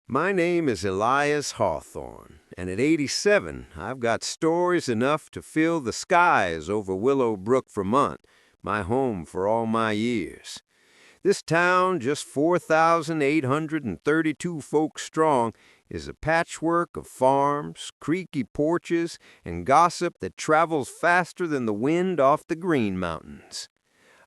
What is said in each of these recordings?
My name is Elias Hawthorne, and at 87, I've got stories enough to fill the skies over Willow Brook, Vermont, my home for all my years. This town, just 4,832 folks strong, is a patchwork of farms, creaky porches, and gossip that travels faster than the wind off the Green Mountains.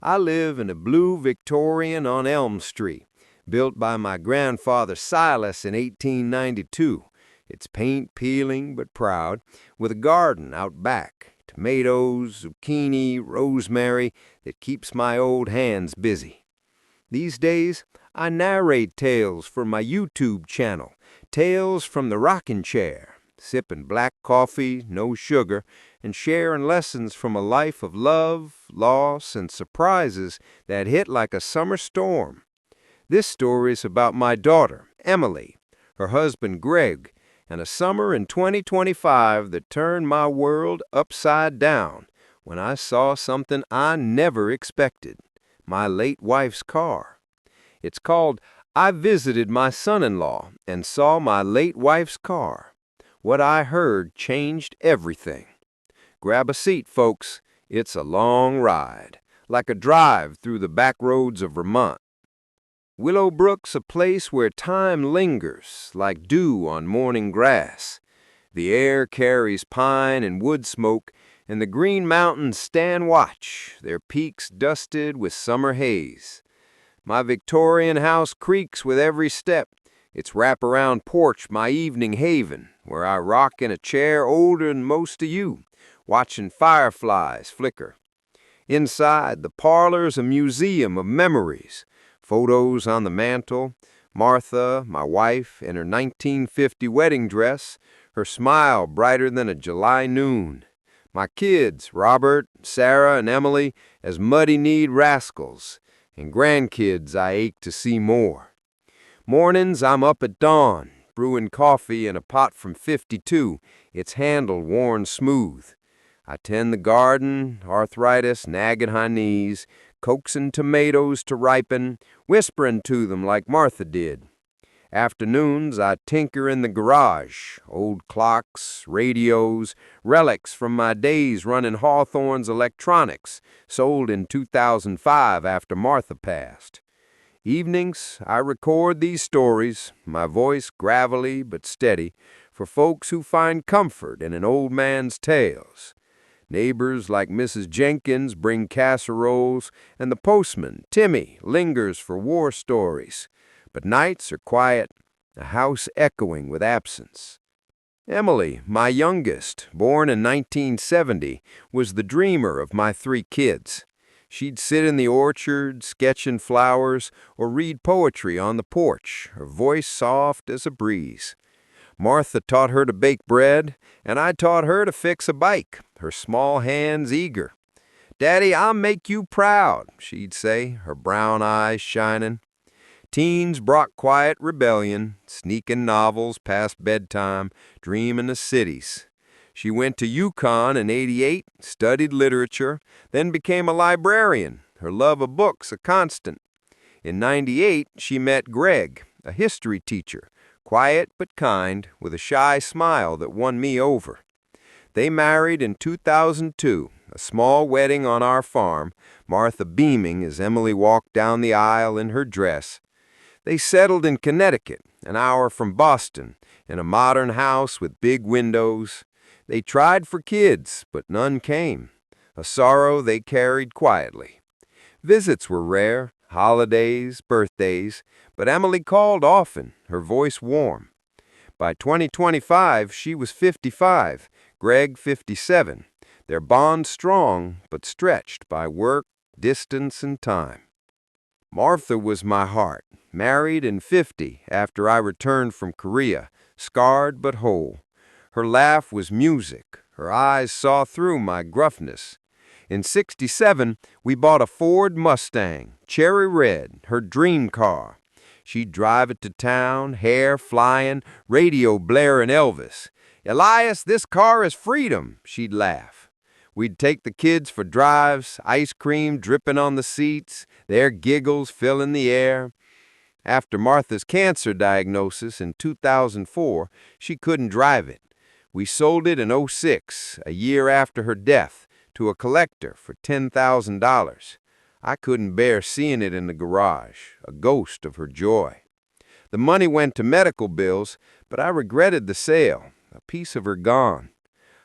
I live in a blue Victorian on Elm Street, built by my grandfather Silas in 1892. It's paint peeling but proud, with a garden out back, tomatoes, zucchini, rosemary that keeps my old hands busy. These days, I narrate tales for my YouTube channel, Tales from the Rocking Chair, sipping black coffee, no sugar, and sharing lessons from a life of love, loss, and surprises that hit like a summer storm. This story is about my daughter, Emily, her husband, Greg, and a summer in 2025 that turned my world upside down when I saw something I never expected, my late wife's car. It's called I Visited My Son-in-Law and Saw My Late Wife's Car. What I heard changed everything. Grab a seat, folks. It's a long ride, like a drive through the back roads of Vermont. Willow Brook's a place where time lingers, like dew on morning grass. The air carries pine and wood smoke, and the Green Mountains stand watch, their peaks dusted with summer haze. My Victorian house creaks with every step, its wraparound porch my evening haven, where I rock in a chair older than most of you, watching fireflies flicker. Inside, the parlor's a museum of memories. Photos on the mantel, Martha, my wife, in her 1950 wedding dress, her smile brighter than a July noon. My kids, Robert, Sarah, and Emily, as muddy-kneed rascals, and grandkids I ache to see more. Mornings I'm up at dawn, brewing coffee in a pot from 52, its handle worn smooth. I tend the garden, arthritis nagging my knees, coaxing tomatoes to ripen, whispering to them like Martha did. Afternoons, I tinker in the garage, old clocks, radios, relics from my days running Hawthorne's Electronics, sold in 2005 after Martha passed. Evenings, I record these stories, my voice gravelly but steady, for folks who find comfort in an old man's tales. Neighbors like Mrs. Jenkins bring casseroles, and the postman, Timmy, lingers for war stories. But nights are quiet, a house echoing with absence. Emily, my youngest, born in 1970, was the dreamer of my 3 kids. She'd sit in the orchard, sketching flowers, or read poetry on the porch, her voice soft as a breeze. Martha taught her to bake bread, and I taught her to fix a bike, her small hands eager. "Daddy, I'll make you proud," she'd say, her brown eyes shining. Teens brought quiet rebellion, sneaking novels past bedtime, dreaming of cities. She went to Yukon in '88, studied literature, then became a librarian, her love of books a constant. In '98, she met Greg, a history teacher, quiet but kind, with a shy smile that won me over. They married in 2002, a small wedding on our farm, Martha beaming as Emily walked down the aisle in her dress. They settled in Connecticut, an hour from Boston, in a modern house with big windows. They tried for kids, but none came, a sorrow they carried quietly. Visits were rare, holidays, birthdays, but Emily called often, her voice warm. By 2025, she was 55, Greg 57, their bond strong but stretched by work, distance, and time. Martha was my heart, married and 50 after I returned from Korea, scarred but whole. Her laugh was music, her eyes saw through my gruffness. In '67, we bought a Ford Mustang, cherry red, her dream car. She'd drive it to town, hair flying, radio blaring Elvis. "Elias, this car is freedom," she'd laugh. We'd take the kids for drives, ice cream dripping on the seats, their giggles filling the air. After Martha's cancer diagnosis in 2004, she couldn't drive it. We sold it in '06, a year after her death, to a collector for $10,000. I couldn't bear seeing it in the garage, a ghost of her joy. The money went to medical bills, but I regretted the sale, a piece of her gone.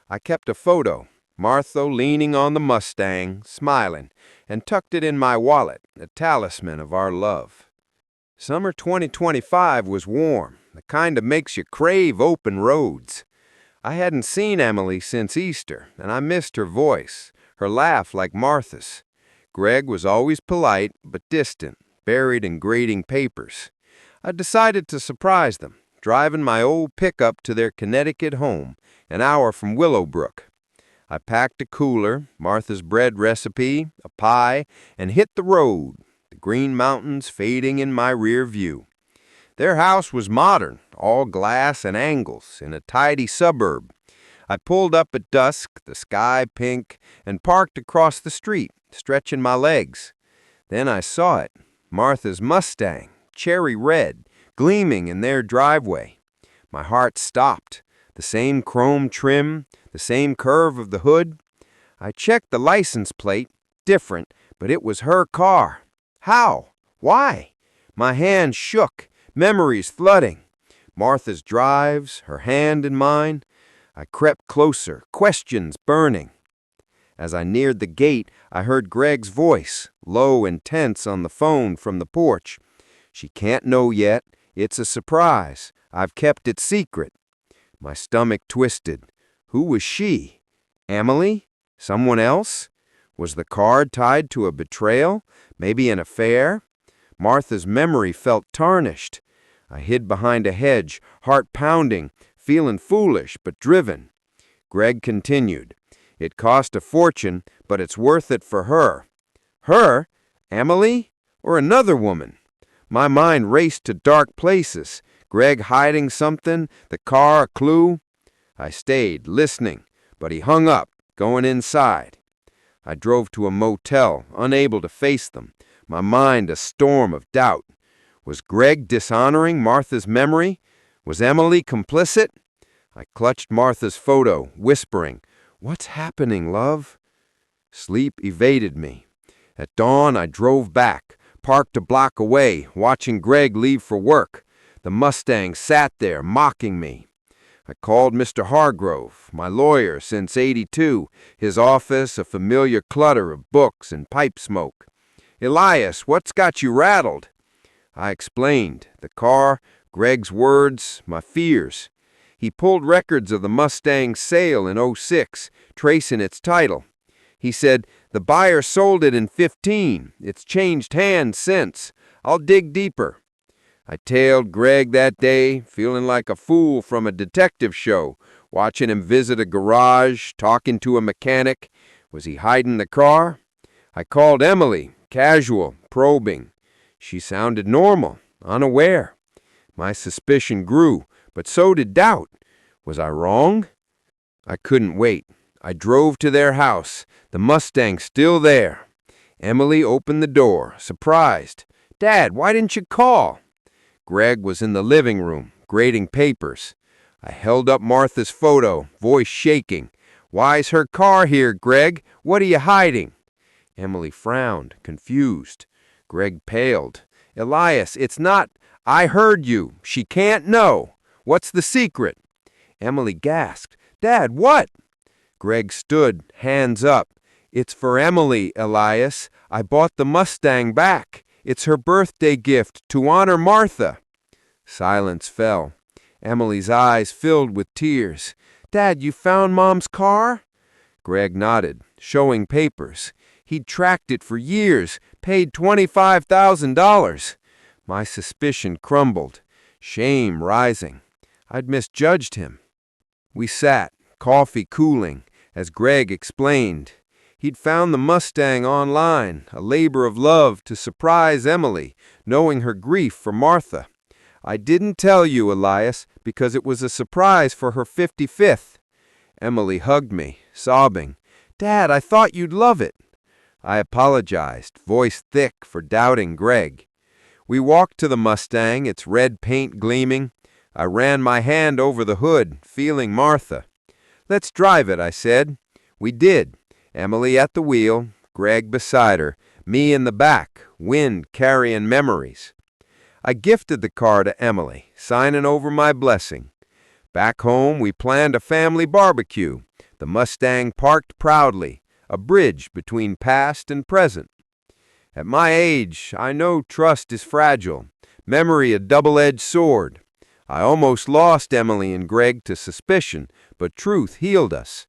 I kept a photo, Martha leaning on the Mustang, smiling, and tucked it in my wallet, a talisman of our love. Summer 2025 was warm, the kind that makes you crave open roads. I hadn't seen Emily since Easter, and I missed her voice, her laugh like Martha's. Greg was always polite but distant, buried in grading papers. I decided to surprise them, driving my old pickup to their Connecticut home, an hour from Willowbrook. I packed a cooler, Martha's bread recipe, a pie, and hit the road, the Green Mountains fading in my rear view. Their house was modern, all glass and angles, in a tidy suburb. I pulled up at dusk, the sky pink, and parked across the street, stretching my legs. Then I saw it, Martha's Mustang, cherry red, gleaming in their driveway. My heart stopped. The same chrome trim, the same curve of the hood. I checked the license plate, different, but it was her car. How? Why? My hand shook, memories flooding. Martha's drives, her hand in mine. I crept closer, questions burning. As I neared the gate, I heard Greg's voice, low and tense on the phone from the porch. She can't know yet. It's a surprise. I've kept it secret. My stomach twisted. Who was she? Emily? Someone else? Was the card tied to a betrayal? Maybe an affair? Martha's memory felt tarnished. I hid behind a hedge, heart pounding, feeling foolish but driven. Greg continued. It cost a fortune, but it's worth it for her. Her? Emily? Or another woman? My mind raced to dark places. Greg hiding something, the car a clue. I stayed, listening, but he hung up, going inside. I drove to a motel, unable to face them, my mind a storm of doubt. Was Greg dishonoring Martha's memory? Was Emily complicit? I clutched Martha's photo, whispering, "What's happening, love?" Sleep evaded me. At dawn, I drove back, parked a block away, watching Greg leave for work. The Mustang sat there, mocking me. I called Mr. Hargrove, my lawyer since '82, his office a familiar clutter of books and pipe smoke. "Elias, what's got you rattled?" I explained, the car, Greg's words, my fears. He pulled records of the Mustang's sale in '06, tracing its title. He said, "The buyer sold it in '15. It's changed hands since. I'll dig deeper." I tailed Greg that day, feeling like a fool from a detective show, watching him visit a garage, talking to a mechanic. Was he hiding the car? I called Emily, casual, probing. She sounded normal, unaware. My suspicion grew, but so did doubt. Was I wrong? I couldn't wait. I drove to their house, the Mustang still there. Emily opened the door, surprised. "Dad, why didn't you call?" Greg was in the living room, grading papers. I held up Martha's photo, voice shaking. "Why's her car here, Greg? What are you hiding?" Emily frowned, confused. Greg paled. "Elias, it's not—" "I heard you. She can't know. What's the secret?" Emily gasped. "Dad, what?" Greg stood, hands up. "It's for Emily, Elias. I bought the Mustang back. It's her birthday gift to honor Martha." Silence fell. Emily's eyes filled with tears. "Dad, you found Mom's car?" Greg nodded, showing papers. He'd tracked it for years, paid $25,000. My suspicion crumbled, shame rising. I'd misjudged him. We sat, coffee cooling, as Greg explained. He'd found the Mustang online, a labor of love to surprise Emily, knowing her grief for Martha. "I didn't tell you, Elias, because it was a surprise for her 55th. Emily hugged me, sobbing. "Dad, I thought you'd love it." I apologized, voice thick, for doubting Greg. We walked to the Mustang, its red paint gleaming. I ran my hand over the hood, feeling Martha. "Let's drive it," I said. We did. Emily at the wheel, Greg beside her, me in the back, wind carrying memories. I gifted the car to Emily, signing over my blessing. Back home, we planned a family barbecue. The Mustang parked proudly, a bridge between past and present. At my age, I know trust is fragile, memory a double-edged sword. I almost lost Emily and Greg to suspicion, but truth healed us.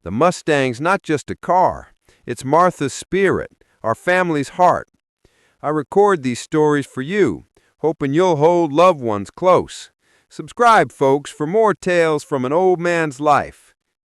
The Mustang's not just a car, it's Martha's spirit, our family's heart. I record these stories for you, hoping you'll hold loved ones close. Subscribe, folks, for more tales from an old man's life.